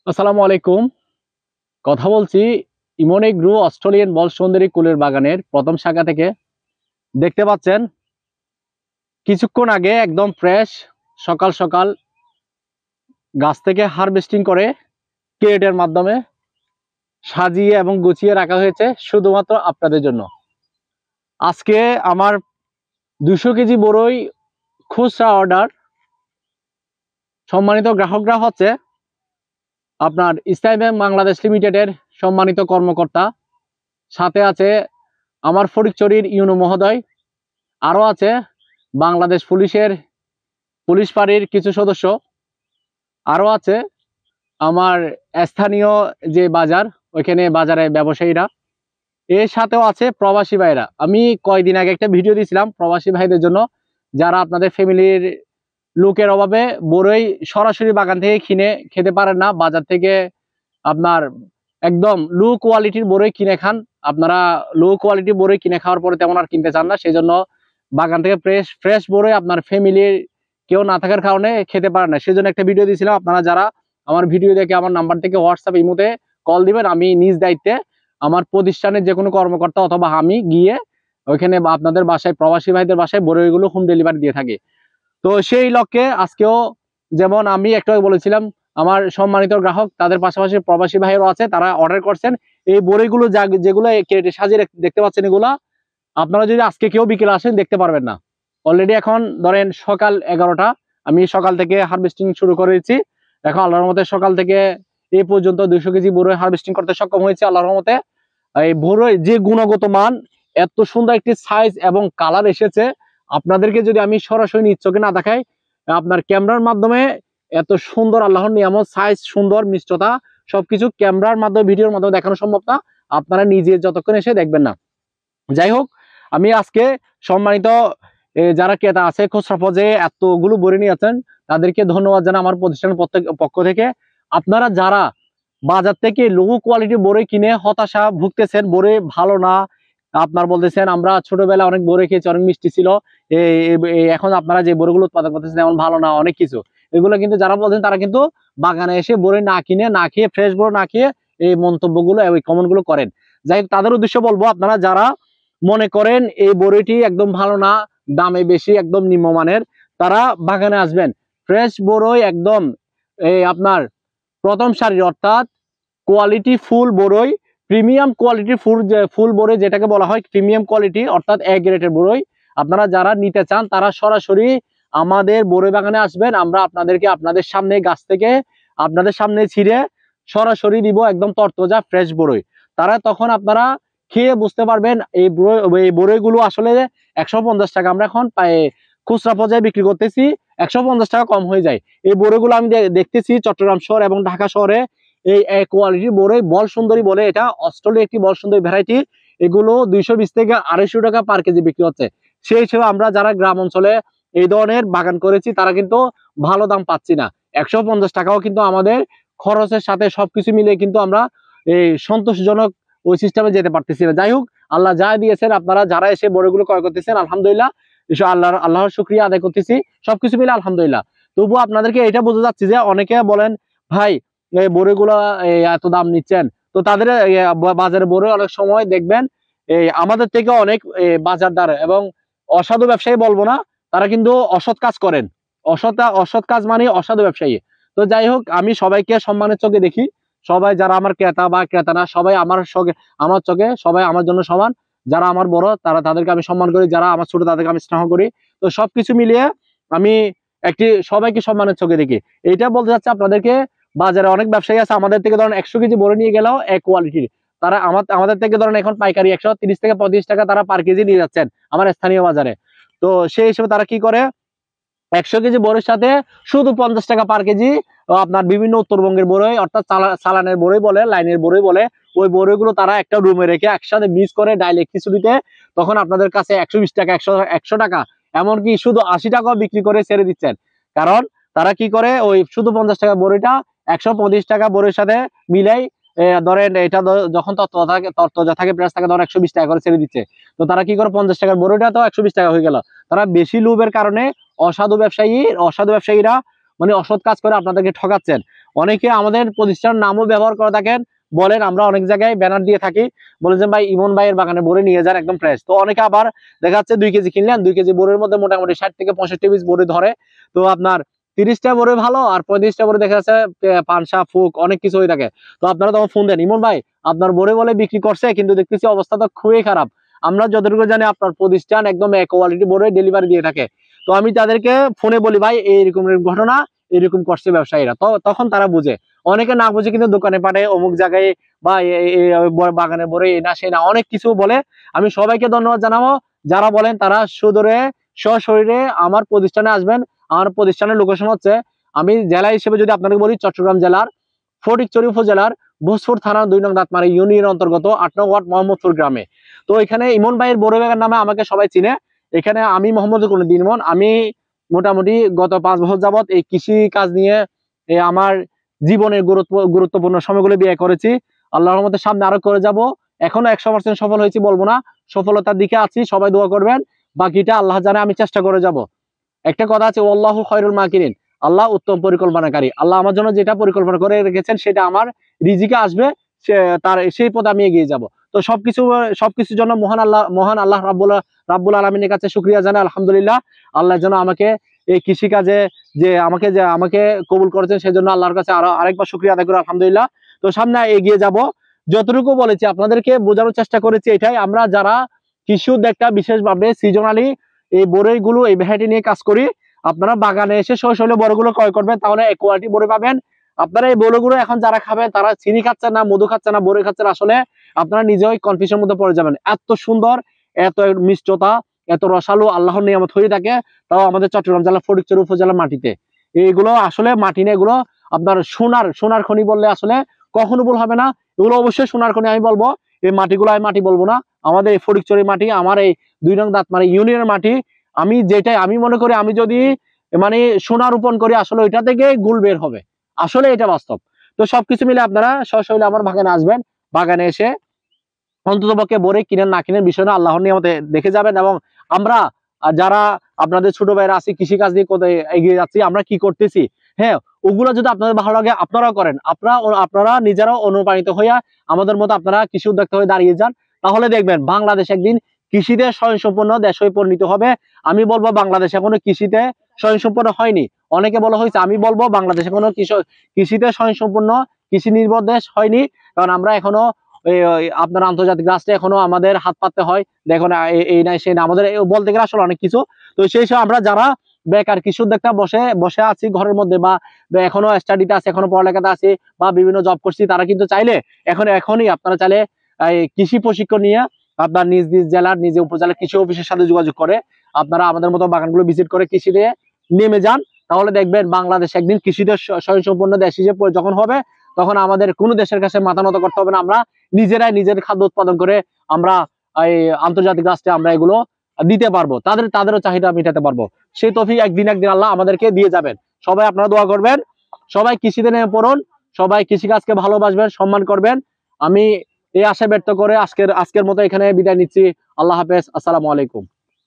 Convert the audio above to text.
আসসালামু আলাইকুম। কথা বলছি ইমন এগ্রো অস্ট্রেলিয়ান বল সুন্দরী কুলের বাগানের প্রথম শাখা থেকে। দেখতে পাচ্ছেন কিছুক্ষণ আগে একদম ফ্রেশ সকাল সকাল গাছ থেকে হারভেস্টিং করে ক্রেটের মাধ্যমে সাজিয়ে এবং গুছিয়ে রাখা হয়েছে শুধুমাত্র আপনাদের জন্য। আজকে আমার 200 কেজি বড়ই খুচরা অর্ডার। সম্মানিত গ্রাহকরা হচ্ছে আপনার ইসলাম ব্যাংক বাংলাদেশ লিমিটেডের সম্মানিত কর্মকর্তা, সাথে আছে আমার ফটিকছড়ির ইউনো মহোদয়, আরও আছে বাংলাদেশ পুলিশের পুলিশ ফাঁড়ির কিছু সদস্য, আরও আছে আমার স্থানীয় যে বাজার ওইখানে বাজারে ব্যবসায়ীরা, এর সাথেও আছে প্রবাসী ভাইরা। আমি কয়েকদিন আগে একটা ভিডিও দিয়েছিলাম প্রবাসী ভাইদের জন্য, যারা আপনাদের ফ্যামিলির লোকের অভাবে বড়ই সরাসরি বাগান থেকে কিনে খেতে পারেন না, বাজার থেকে আপনার একদম লো কোয়ালিটির বড়ই কিনে খান। আপনারা লো কোয়ালিটির বড়ই কিনে খাওয়ার পরে তেমন আর কিনতে চান না, সেই জন্য বাগান থেকে ফ্রেশ ফ্রেশ বড়ই আপনার ফ্যামিলির কেউ না থাকার কারণে খেতে পারেন না। সেই জন্য একটা ভিডিও দিয়েছিলাম। আপনারা যারা আমার ভিডিও দেখে আমার নাম্বার থেকে হোয়াটসঅ্যাপ ইমোতে কল দিবেন, আমি নিজ দায়িত্বে আমার প্রতিষ্ঠানের যে কোনো কর্মকর্তা অথবা আমি গিয়ে ওইখানে আপনাদের বাসায় প্রবাসী ভাইদের বাসায় বড়ইগুলো হোম ডেলিভারি দিয়ে থাকি। তো সেই লক্ষ্যে আজকেও যেমন আমি একটু বলেছিলাম, আমার সম্মানিত গ্রাহক তাদের পাশাপাশি প্রবাসী ভাইয়েরও আছে, তারা অর্ডার করছেন এই বড়িগুলো যেগুলো কেটে সাজিয়ে দেখতে পাচ্ছেন, এগুলা আপনারা যদি আজকে কেউ বিকেলে আসেন দেখতে পারবেন না। অলরেডি এখন ধরেন সকাল 11টা, আমি সকাল থেকে হারভেস্টিং শুরু করেছি। এখন আল্লাহর রহমতে সকাল থেকে এই পর্যন্ত 200 কেজি বড়ই হারভেস্টিং করতে সক্ষম হয়েছে আল্লাহর রহমতে। এই বড়ই যে গুণগত মান, এত সুন্দর একটি সাইজ এবং কালার এসেছে, আপনাদেরকে যদি আমি সরাসরি নিজ চোখে না দেখাই, আপনার ক্যামেরার মাধ্যমে এত সুন্দর আল্লাহর নিয়ামত, সাইজ সুন্দর, মিষ্টতা সবকিছু ক্যামেরার মাধ্যমে ভিডিওর মাধ্যমে দেখানো সম্ভব না, আপনারা নিজে যতক্ষণ এসে দেখবেন না। যাই হোক, আমি আজকে সম্মানিত যারা ক্রেতা আছে খুচরা পর্যায়ে এতগুলো বড়ি নিয়ে আছেন, তাদেরকে ধন্যবাদ জানাই আমার প্রতিষ্ঠানের পক্ষ থেকে। আপনারা যারা বাজার থেকে লো কোয়ালিটি বড়ি কিনে হতাশা ভুগতেছেন, বড়ি ভালো না, আপনার বলতেছেন আমরা ছোটবেলায় অনেক বড়ি খেয়েছি, অনেক মিষ্টি ছিল, এখন আপনারা যে বড়িগুলো উৎপাদন করতেছেন এমন ভালো না, অনেক কিছু, এগুলো কিন্তু যারা বলছেন তারা কিন্তু বাগানে এসে বড়ি না কিনে, না খেয়ে, ফ্রেশ বড়ি না খেয়ে এই মন্তব্যগুলো, এই কমেন্টগুলো করেন। যাই হোক, তাদের উদ্দেশ্য বলবো, আপনারা যারা মনে করেন এই বড়িটি একদম ভালো না, দামে বেশি, একদম নিম্নমানের, তারা বাগানে আসবেন। ফ্রেশ বড়ই একদম এই আপনার প্রথম সারির, অর্থাৎ কোয়ালিটি ফুল বড়ই, প্রিমিয়াম কোয়ালিটির ফুল বড়ই যেটাকে বলা হয় প্রিমিয়াম কোয়ালিটি, অর্থাৎ এ গ্রেডের বড়ই। আপনারা যারা নিতে চান তারা সরাসরি আমাদের বড়ই বাগানে আসবেন। আমরা আপনাদেরকে আপনাদের সামনে গাছ থেকে আপনাদের সামনে ছিঁড়ে সরাসরি দিব একদম তরতাজা ফ্রেশ বড়ই। তারা তখন আপনারা খেয়ে বুঝতে পারবেন এই বড়ইগুলো আসলে 150 টাকা আমরা এখন খুচরা পর্যায়ে বিক্রি করতেছি, 150 টাকা কম হয়ে যায়। এই বড়ইগুলো আমি দেখতেছি চট্টগ্রাম শহর এবং ঢাকা শহরে এই কোয়ালিটির বড়ই বল সুন্দরী বলে, এটা অস্ট্রেলিয়া একটি বল সুন্দরী ভ্যারাইটি, এগুলো 220 থেকে 250 টাকা পার কেজি বিক্রি হচ্ছে। সেই হিসেবে আমরা যারা গ্রাম অঞ্চলে এই ধরনের বাগান করেছি তারা কিন্তু ভালো দাম পাচ্ছি না। 150 টাকাও কিন্তু আমাদের খরচের সাথে সবকিছু মিলে কিন্তু আমরা এই সন্তোষজনক ওই সিস্টেমে যেতে পারতেছি না। যাই হোক, আল্লাহ যা দিয়েছেন, আপনারা যারা এসে বড়গুলো ক্রয় করতেছেন আলহামদুলিল্লাহ, আল্লাহর শুকরিয়া আদায় করতেছি, সবকিছু মিলে আলহামদুলিল্লাহ। তবুও আপনাদেরকে এটা বোঝা যাচ্ছে যে অনেকে বলেন ভাই এই বড়িগুলো এত দাম নিচ্ছেন, তো তাদের বাজারে বড়ি অনেক সময় দেখবেন এই আমাদের থেকে অনেক বাজার দর এবং অসাধু ব্যবসায়ী বলবো না, তারা কিন্তু অসৎ কাজ করেন। অসৎ কাজ মানে অসাধু ব্যবসায়ী। তো যাই হোক, আমি সবাইকে সম্মানের চোখে দেখি, সবাই যারা আমার ক্রেতা বা ক্রেতা না, সবাই আমার চোখে সবাই আমার জন্য সমান। যারা আমার বড় তাদেরকে আমি সম্মান করি, যারা আমার ছোট তাদেরকে আমি স্নেহ করি। তো সবকিছু মিলিয়ে আমি সবাইকে সম্মানের চোখে দেখি। এইটা বলতে চাচ্ছি আপনাদেরকে, বাজারে অনেক ব্যবসায়ী আছে আমাদের থেকে ধরেন 100 কেজি বড়ি নিয়ে গেলেও এক কোয়ালিটির, তারা আমাদের থেকে ধরেন এখন পাইকারি 130 থেকে 35 টাকা তারা পার কেজি নিয়ে যাচ্ছেন আমার স্থানীয় বাজারে। তো সেই হিসেবে তারা কি করে, 100 কেজি বড়ির সাথে শুধু 50 টাকা পার কেজি আপনার বিভিন্ন উত্তরবঙ্গের বড়ই, অর্থাৎ চালানের বড়ই বলে, লাইনের বড়ই বলে, ওই বড়ইগুলো তারা একটা রুমে রেখে একসাথে মিক্স করে ডাইরেক্ট খিচুড়িতে তখন আপনাদের কাছে 120 টাকা, 100 টাকা, এমনকি শুধু 80 টাকাও বিক্রি করে ছেড়ে দিচ্ছেন। কারণ তারা কি করে, ওই শুধু 50 টাকা বড়িটা 125 টাকা বড়ির সাথে মিলাই ধরেন এটা যখন তরতাজা থাকে প্রাইস থাকে ধরেন 120 টাকা করে ছেড়ে দিচ্ছে। তো তারা কি করে, 50 টাকার বড়িটা তো 120 টাকা হয়ে গেল। তারা বেশি লোভের কারণে অসাধু ব্যবসায়ীরা মানে অসৎ কাজ করে আপনাদেরকে ঠকাচ্ছেন। অনেকে আমাদের প্রতিষ্ঠানের নামও ব্যবহার করে থাকেন, বলেন আমরা অনেক জায়গায় ব্যানার দিয়ে থাকি, বলে যে ভাই ইমন ভাইয়ের বাগানে বড়ি নিয়ে যান একদম ফ্রেশ। তো অনেকে আবার দেখা যাচ্ছে 2 কেজি কিনলেন, 2 কেজি বড়ির মধ্যে মোটামুটি 60 থেকে 65 পিস বড়ি ধরে। তো আপনার 30টা বড়ি ভালো আর 35টা বড়ি দেখা যাচ্ছে পানসা ফুক অনেক কিছু হয়ে থাকে। তো আপনারা তখন ফোন দেন, ইমন ভাই আপনার বড়ি বলে বিক্রি করছে, কিন্তু দেখতেছি অবস্থা তো খুবই খারাপ। আমরা যতটুকু জানি আপনার প্রতিষ্ঠান একদম কোয়ালিটি বড়ি ডেলিভারি দিয়ে থাকে। তো আমি তাদেরকে ফোনে বলি ভাই এইরকম ঘটনা, এরকম করছে ব্যবসায়ীরা। তো তখন তারা বুঝে। অনেকে না বুঝে কিন্তু দোকানে পাঠায় অমুক জায়গায় বা বাগানে বড়ি এই না সেই না অনেক কিছু বলে। আমি সবাইকে ধন্যবাদ জানাবো যারা বলেন, তারা সুদূরে সশরীরে আমার প্রতিষ্ঠানে আসবেন। আমার প্রতিষ্ঠানের লোকেশন হচ্ছে, আমি জেলা হিসেবে যদি আপনাকে বলি, চট্টগ্রাম জেলার ফটিকছড়ি উপজেলার ভোজপুর থানার 2 নং দাঁতমারি ইউনিয়ন অন্তর্গত 8 নং ওয়ার্ড মোহাম্মদপুর গ্রামে। তো এখানে ইমন ভাইয়ের বড় বাগান নামে আমাকে সবাই চিনে। এখানে আমি মোহাম্মদ কোনদিন ইমন, আমি মোটামুটি গত 5 বছর যাবত এই কৃষি কাজ নিয়ে আমার জীবনের গুরুত্বপূর্ণ সময়গুলো ব্যয় করেছি। আল্লাহর রহমতে সামনে আরো করে যাব। এখনো 100% সফল হয়েছি বলবো না, সফলতার দিকে আছি, সবাই দোয়া করবেন। বাকিটা আল্লাহ জানে, আমি চেষ্টা করে যাব। একটা কথা আছে, আল্লাহু খায়রুল মাকিরিন, আল্লাহ উত্তম পরিকল্পনাকারী। আল্লাহ আমার জন্য যেটা পরিকল্পনা করে রেখেছেন সেটা আমার রিজিকে আসবে, তার সেই পথে আমি এগিয়ে যাব। তো সবকিছুর জন্য মহান আল্লাহ রাব্বুল আলামিনের কাছে শুকরিয়া জানাই, আলহামদুলিল্লাহ। আল্লাহ যেন আমাকে এই কৃষি কাজে যে আমাকে কবুল করেছেন, সেজন্য আল্লাহর কাছে আরেকবার শুকরিয়া আদায় করি, আলহামদুলিল্লাহ। তো সামনে এগিয়ে যাব। যতটুকু বলেছি আপনাদেরকে বোঝানোর চেষ্টা করেছি এটাই, আমরা যারা কৃষি উদ্যোক্তা বিশেষভাবে সিজনালি এই বড়ইগুলো এই ভ্যারাইটি নিয়ে কাজ করি, আপনারা বাগানে এসে সরাসরি বড়গুলো ক্রয় করবেন, তাহলে কোয়ালিটি বড়ি পাবেন। আপনারা এই বড়গুলো এখন যারা খাবেন, তারা চিনি খাচ্ছেন না, মধু খাচ্ছেন না, বড়ি খাচ্ছেন, আসলে আপনারা নিজেই কনফিউশনের মধ্যে পড়ে যাবেন। এত সুন্দর, এত মিষ্টতা, এত রসালো আল্লাহর নিয়ামত হয়ে থাকে, তাও আমাদের চট্টগ্রাম জেলার ফটিকছড়ি উপজেলার মাটিতে। এইগুলো আসলে মাটি না, এগুলো আপনার সোনার খনি বললে আসলে কখনো ভুল হবে না। এগুলো অবশ্যই সোনার খনি আমি বলবো। এই মাটিগুলো আমি মাটি বলবো না, আমাদের এই ফটিকছড়ি মাটি, আমার এই 2 নং দাঁতমারি ইউনিয়নের মাটি। আমি মনে করি, আমি যদি মানে সোনা রোপণ করি, আসলে ওইটা থেকে গুল বের হবে, আসলে এটা বাস্তব। তো সবকিছু মিলে আপনারা সরাসরি আমার বাগানে আসবেন, বাগানে এসে অন্ততপক্ষে বড়ি কিনেন না কিনেন বিষয় না, আল্লাহর নিয়ামতে দেখে যাবেন। এবং আমরা যারা আপনাদের ছোট ভাইরা আছি, কৃষি কাজ দিয়ে কোথায় এগিয়ে যাচ্ছি, আমরা কি করতেছি, হ্যাঁ, ওগুলো যদি আপনাদের ভালো লাগে আপনারাও করেন, আপনারা নিজেরাও অনুপ্রাণিত হইয়া আমাদের মতো আপনারা কৃষি উদ্যোক্তা হয়ে দাঁড়িয়ে যান, তাহলে দেখবেন বাংলাদেশ একদিন কৃষিতে স্বয়ংসম্পূর্ণ দেশ হয়ে পরিণত হবে। আমি বলবো বাংলাদেশ এখনো কৃষিতে স্বয়ংসম্পূর্ণ হয়নি। অনেকে বলা হয়েছে, আমি বলবো বাংলাদেশ এখনো কৃষিতে স্বয়ংসম্পূর্ণ, কৃষি নির্ভর দেশ হয়নি। কারণ আমরা এখনো আপনার আন্তর্জাতিক রাষ্ট্রে এখনো আমাদের হাত পাততে হয়, দেখুন এই নাই সেই না, আমাদের বলতে গেলে আসলে অনেক কিছু। তো সেই সব আমরা যারা বেকার কৃষি উদ্যোক্তা বসে আছি ঘরের মধ্যে, বা এখনো স্টাডিতে আছে, এখনো পড়ালেখাতে আছে, বা বিভিন্ন জব করছি, তারা কিন্তু চাইলে এখনই আপনারা চাইলে কৃষি প্রশিক্ষণ নিয়ে আপনার নিজ জেলার নিজ উপজেলার কৃষি অফিসের সাথে যোগাযোগ করে আপনারা আমাদের মতো বাগানগুলো ভিজিট করে কৃষিতে নেমে যান। তাহলে দেখবেন বাংলাদেশ একদিন কৃষিতে স্বয়ংসম্পূর্ণ দেশ হিসেবে যখন হবে, তখন আমাদের কোনো দেশের কাছে মাথা নত করতে হবে না। আমরা নিজেরাই নিজের খাদ্য উৎপাদন করে আমরা এই আন্তর্জাতিক রাষ্ট্রে আমরা এগুলো দিতে পারবো, তাদেরও চাহিদা মেটাতে পারবো। সেই তৌফিক একদিন আল্লাহ আমাদেরকে দিয়ে যাবেন। সবাই আপনারা দোয়া করবেন, সবাই কৃষিতে নেমে পড়ুন, সবাই কৃষিকাজকে ভালোবাসবেন, সম্মান করবেন। আমি এই আশা ব্যক্ত করে আজকের মতো এখানে বিদায় নিচ্ছি। আল্লাহ হাফেজ, আসসালামু আলাইকুম।